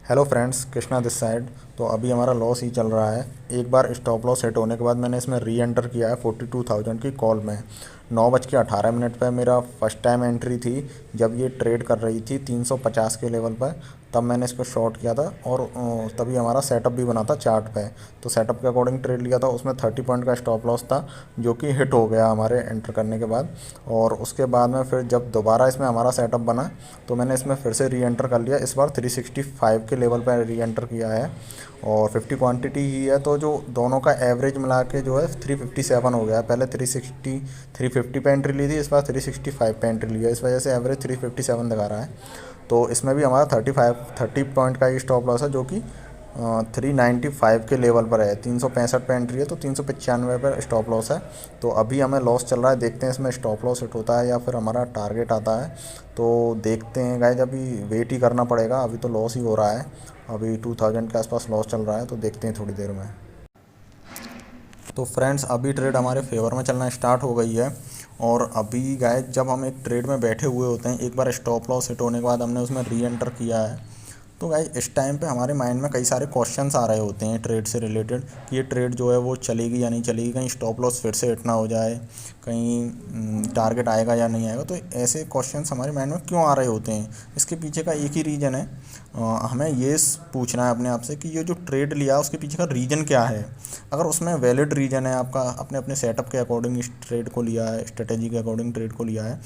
Hello friends, Krishna this side. तो अभी हमारा लॉस ही चल रहा है। एक बार स्टॉप लॉस हिट होने के बाद मैंने इसमें री एंटर किया है 42,000 की कॉल में। 9:18 पर मेरा फर्स्ट टाइम एंट्री थी जब ये ट्रेड कर रही थी 350 के लेवल पर। तब मैंने इसको शॉर्ट किया था और तभी हमारा सेटअप भी बना था चार्ट पे। तो सेटअप के अकॉर्डिंग ट्रेड लिया था, उसमें 30 पॉइंट का स्टॉप लॉस था जो कि हिट हो गया हमारे एंटर करने के बाद। और उसके बाद में फिर जब दोबारा इसमें हमारा सेटअप बना तो मैंने इसमें फिर से री एंटर कर लिया। इस बार 365 के लेवल पर री एंटर किया है और 50 क्वांटिटी ही है, तो जो दोनों का एवरेज मिला के जो है 357 हो गया है। पहले 350 पे एंट्री ली थी, इस बार 365 पे एंट्री लिया, इस वजह से एवरेज 357 दिखा रहा है। तो इसमें भी हमारा 30 पॉइंट का ही स्टॉप लॉस है जो कि 395 के लेवल पर है। 365 पे एंट्री है तो 395 पर स्टॉप लॉस है। तो अभी हमें लॉस चल रहा है, देखते हैं इसमें स्टॉप लॉस हिट होता है या फिर हमारा टारगेट आता है। तो देखते हैं गाइज, अभी वेट ही करना पड़ेगा। अभी तो लॉस ही हो रहा है, अभी 2000 के आसपास लॉस चल रहा है, तो देखते हैं थोड़ी देर में। तो फ्रेंड्स, अभी ट्रेड हमारे फेवर में चलना स्टार्ट हो गई है। और अभी गाइज जब हम एक ट्रेड में बैठे हुए होते हैं, एक बार स्टॉप लॉस हिट होने के बाद हमने उसमें री एंटर किया है, तो गाइज इस टाइम पे हमारे माइंड में कई सारे क्वेश्चंस आ रहे होते हैं ट्रेड से रिलेटेड कि ये ट्रेड जो है वो चलेगी या नहीं चलेगी, कहीं स्टॉप लॉस फिर से हिट ना हो जाए, कहीं टारगेट आएगा या नहीं आएगा। तो ऐसे क्वेश्चंस हमारे माइंड में क्यों आ रहे होते हैं, इसके पीछे का एक ही रीज़न है। हमें ये पूछना है अपने आप से कि ये जो ट्रेड लिया उसके पीछे का रीज़न क्या है। अगर उसमें वैलिड रीज़न है, आपका अपने अपने सेटअप के अकॉर्डिंग इस ट्रेड को लिया है, स्ट्रेटेजी के अकॉर्डिंग ट्रेड को लिया है,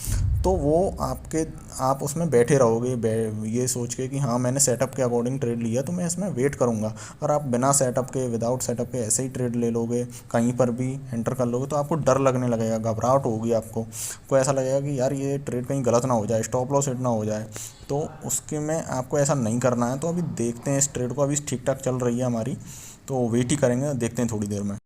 तो वो आप उसमें बैठे रहोगे ये सोच के कि हाँ मैंने सेटअप के अकॉर्डिंग ट्रेड लिया तो मैं इसमें वेट करूँगा। और आप बिना सेटअप के, विदाउट सेटअप के ऐसे ही ट्रेड ले लोगे, कहीं पर भी एंटर कर लोगे, तो आपको डर लगने लगेगा, घबराहट होगी आपको ऐसा लगेगा कि यार ये ट्रेड कहीं गलत ना हो जाए, स्टॉप लॉस हिट ना हो जाए। तो उसके में आपको ऐसा नहीं करना है। तो अभी देखते हैं इस ट्रेड को, अभी ठीक ठाक चल रही है हमारी, तो वेट ही करेंगे, देखते हैं थोड़ी देर में।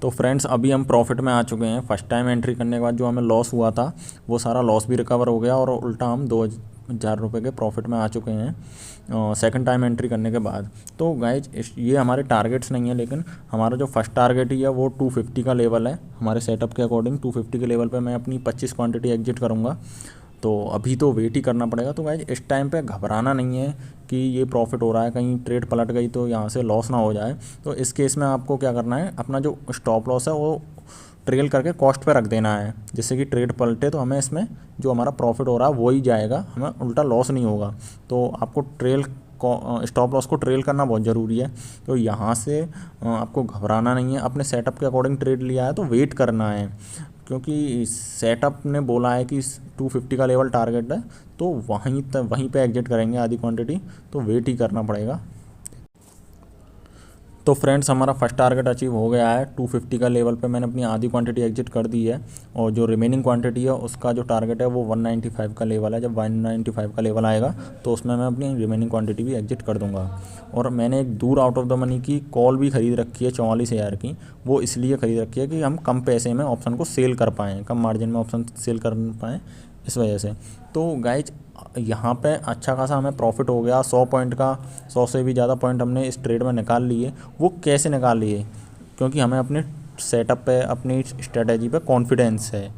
तो फ्रेंड्स, अभी हम प्रॉफिट में आ चुके हैं। फर्स्ट टाइम एंट्री करने के बाद जो हमें लॉस हुआ था वो सारा लॉस भी रिकवर हो गया और उल्टा हम 2,000 रुपये के प्रॉफिट में आ चुके हैं सेकंड टाइम एंट्री करने के बाद। तो गाइज ये हमारे टारगेट्स नहीं है, लेकिन हमारा जो फर्स्ट टारगेट ही है वो 250 का लेवल है। हमारे सेटअप के अकॉर्डिंग 250 के लेवल पे मैं अपनी 25 क्वांटिटी एग्जिट करूँगा। तो अभी तो वेट ही करना पड़ेगा। तो गाइज इस टाइम पे घबराना नहीं है कि ये प्रॉफिट हो रहा है, कहीं ट्रेड पलट गई तो यहाँ से लॉस ना हो जाए। तो इस केस में आपको क्या करना है, अपना जो स्टॉप लॉस है वो ट्रेल करके कॉस्ट पे रख देना है, जिससे कि ट्रेड पलटे तो हमें इसमें जो हमारा प्रॉफिट हो रहा है वो ही जाएगा, हमें उल्टा लॉस नहीं होगा। तो आपको स्टॉप लॉस को ट्रेल करना बहुत ज़रूरी है। तो यहाँ से आपको घबराना नहीं है, अपने सेटअप के अकॉर्डिंग ट्रेड लिया है तो वेट करना है, क्योंकि सेटअप ने बोला है कि 250 का लेवल टारगेट है, तो वहीं पे एग्जिट करेंगे आधी क्वांटिटी, तो वेट ही करना पड़ेगा। तो फ्रेंड्स, हमारा फर्स्ट टारगेट अचीव हो गया है। 250 का लेवल पे मैंने अपनी आधी क्वांटिटी एग्जिट कर दी है और जो रिमेनिंग क्वांटिटी है उसका जो टारगेट है वो 195 का लेवल है। जब 195 का लेवल आएगा तो उसमें मैं अपनी रिमेनिंग क्वांटिटी भी एग्जिट कर दूंगा। और मैंने एक दूर आउट ऑफ द मनी की कॉल भी खरीद रखी है 44,000 की। वो इसलिए खरीद रखी है कि हम कम पैसे में ऑप्शन को सेल कर पाएँ, कम मार्जिन में ऑप्शन सेल कर पाएँ, इस वजह से। तो गाइज यहाँ पे अच्छा खासा हमें प्रॉफिट हो गया 100 पॉइंट का। 100 से भी ज़्यादा पॉइंट हमने इस ट्रेड में निकाल लिए। वो कैसे निकाल लिए, क्योंकि हमें अपने सेटअप पे, अपनी स्ट्रेटजी पे कॉन्फिडेंस है।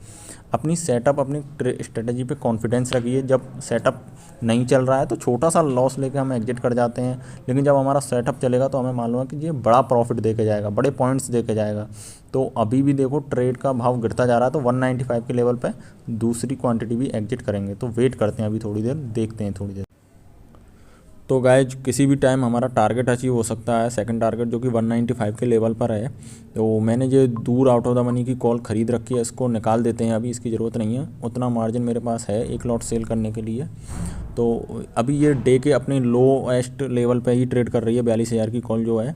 अपनी स्ट्रेटजी पे कॉन्फिडेंस रखिए। जब सेटअप नहीं चल रहा है तो छोटा सा लॉस लेके हम एग्जिट कर जाते हैं, लेकिन जब हमारा सेटअप चलेगा तो हमें मालूम है कि ये बड़ा प्रॉफिट दे के जाएगा, बड़े पॉइंट्स दे के जाएगा। तो अभी भी देखो ट्रेड का भाव गिरता जा रहा है, तो 195 के लेवल पे दूसरी क्वांटिटी भी एग्जिट करेंगे। तो वेट करते हैं अभी थोड़ी देर, देखते हैं थोड़ी देर। तो गाइज किसी भी टाइम हमारा टारगेट अचीव हो सकता है, सेकंड टारगेट जो कि 195 के लेवल पर है। तो मैंने जो दूर आउट ऑफ द मनी की कॉल ख़रीद रखी है, इसको निकाल देते हैं, अभी इसकी ज़रूरत नहीं है। उतना मार्जिन मेरे पास है एक लॉट सेल करने के लिए। तो अभी ये डे के अपने लोएस्ट लेवल पे ही ट्रेड कर रही है। 42,000 की कॉल जो है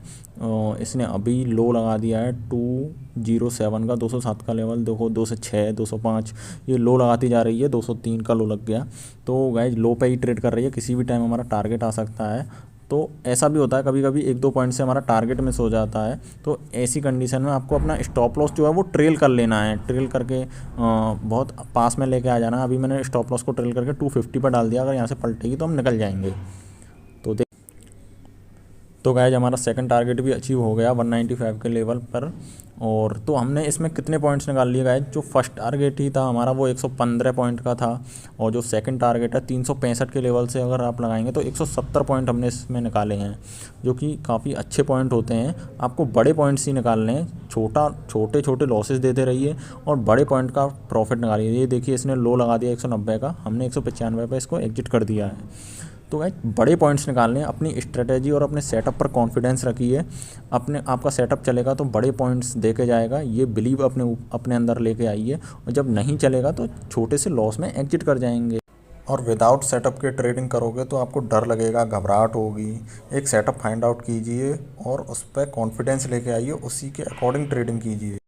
इसने अभी लो लगा दिया है 207 का, 207 का लेवल देखो, 206, 205 ये लो लगाती जा रही है। 203 का लो लग गया। तो गाइज लो पे ही ट्रेड कर रही है, किसी भी टाइम हमारा टारगेट आ सकता है। तो ऐसा भी होता है कभी कभी 1-2 पॉइंट से हमारा टारगेट मिस हो जाता है। तो ऐसी कंडीशन में आपको अपना स्टॉप लॉस जो है वो ट्रेल कर लेना है, ट्रेल करके बहुत पास में लेके आ जाना है। अभी मैंने स्टॉप लॉस को ट्रेल करके 250 पर डाल दिया, अगर यहाँ से पलटेगी तो हम निकल जाएंगे। तो तो गाइज हमारा सेकंड टारगेट भी अचीव हो गया 195 के लेवल पर। और तो हमने इसमें कितने पॉइंट्स निकाल लिए गाइज, जो फर्स्ट टारगेट ही था हमारा वो 115 पॉइंट का था, और जो सेकंड टारगेट है 365 के लेवल से अगर आप लगाएंगे तो 170 पॉइंट हमने इसमें निकाले हैं, जो कि काफ़ी अच्छे पॉइंट होते हैं। आपको बड़े पॉइंट्स ही निकालने हैं, छोटे छोटे लॉसेस देते रहिए और बड़े पॉइंट का प्रॉफिट निकालिए। ये देखिए इसने लो लगा दिया 190 का, हमने 195 पे इसको एग्जिट कर दिया है। तो गाइस बड़े पॉइंट्स निकालने हैं, अपनी स्ट्रेटेजी और अपने सेटअप पर कॉन्फिडेंस रखिए। आपका सेटअप चलेगा तो बड़े पॉइंट्स दे के जाएगा, ये बिलीव अपने अंदर लेके आइए। और जब नहीं चलेगा तो छोटे से लॉस में एग्जिट कर जाएंगे। और विदाउट सेटअप के ट्रेडिंग करोगे तो आपको डर लगेगा, घबराहट होगी। एक सेटअप फाइंड आउट कीजिए और उस पर कॉन्फिडेंस लेके आइए, उसी के अकॉर्डिंग ट्रेडिंग कीजिए।